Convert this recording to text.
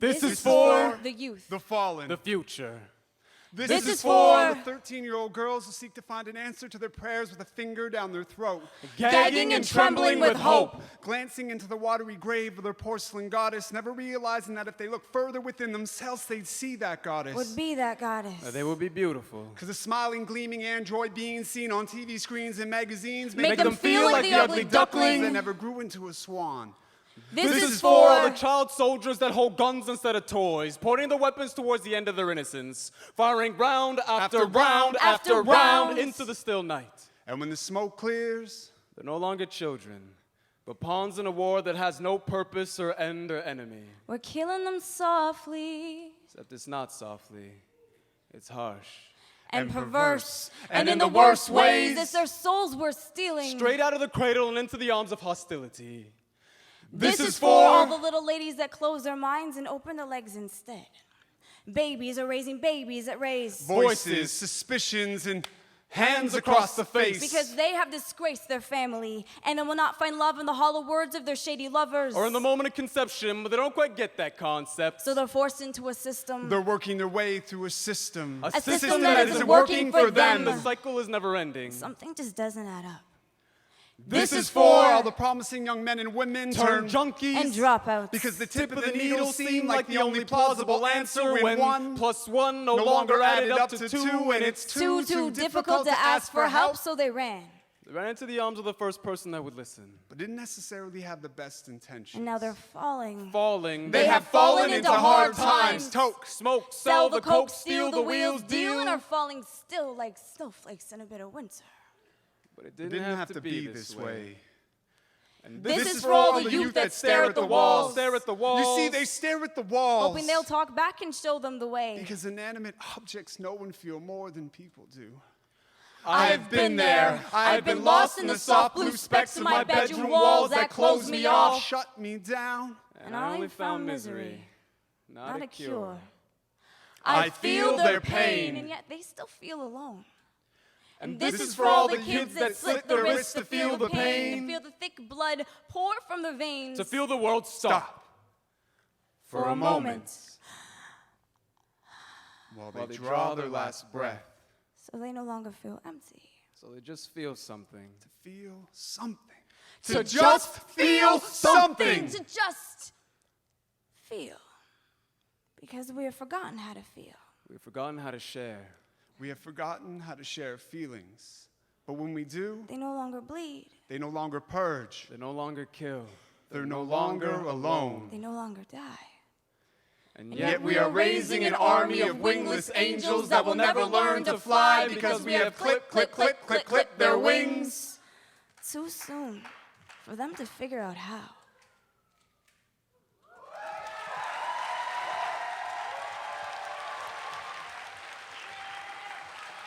This is for the youth, the fallen, the future. This is for the 13-year-old girls who seek to find an answer to their prayers with a finger down their throat. Gagging and trembling with hope. Glancing into the watery grave of their porcelain goddess, never realizing that if they look further within themselves, they'd see that goddess. would be that goddess. They would be beautiful. Because the smiling, gleaming android being seen on TV screens and magazines make them feel like the ugly duckling that never grew into a swan. This is for all the child soldiers that hold guns instead of toys, pointing their weapons towards the end of their innocence, firing round after round after round into the still night. And when the smoke clears, they're no longer children, but pawns in a war that has no purpose or end or enemy. We're killing them softly. Except it's not softly, it's harsh. And perverse. And in the worst ways, it's their souls we're stealing. Straight out of the cradle and into the arms of hostility. This is for all the little ladies that close their minds and open their legs instead. Babies are raising babies that raise voices, suspicions, and hands across the face. Because they have disgraced their family and they will not find love in the hollow words of their shady lovers. Or in the moment of conception, but they don't quite get that concept. So they're forced into a system. They're working their way through a system. A system that isn't working for them. The cycle is never ending. Something just doesn't add up. This is for all the promising young men and women turn junkies and dropouts. Because the tip of the needle seemed like the only plausible answer when 1 plus 1 no longer added up to 2, and it's too difficult to ask for help, so they ran. They ran into the arms of the first person that would listen. But didn't necessarily have the best intentions. And now they're falling. They have fallen into hard times. Toke, smoke, sell the coke, steal the wheels, deal. And are falling still like snowflakes in a bit of winter. But it didn't have to be this way. And this is for all the youth that stare at the walls. Stare at the walls. You see, they stare at the walls. Hoping they'll talk back and show them the way. Because inanimate objects know and feel more than people do. I've been there. I've been lost in the soft blue specks of my bedroom walls that closed me off. Shut me down. And I only found misery, not a cure. I feel their pain. And yet they still feel alone. And this is for all the kids that slit their wrists to feel the pain. To feel the thick blood pour from their veins. To feel the world stop. For a moment. While they draw their last breath. So they no longer feel empty. So they just feel something. To feel something. To just feel something. To just feel. Because we have forgotten how to feel. We've forgotten how to share. We have forgotten how to share feelings. But when we do, they no longer bleed. They no longer purge. They no longer kill. They're no longer alone. They no longer die. And yet we are raising an army of wingless angels that will never learn to fly because we have clip, clip, clip, clip, clip their wings. Too soon for them to figure out how.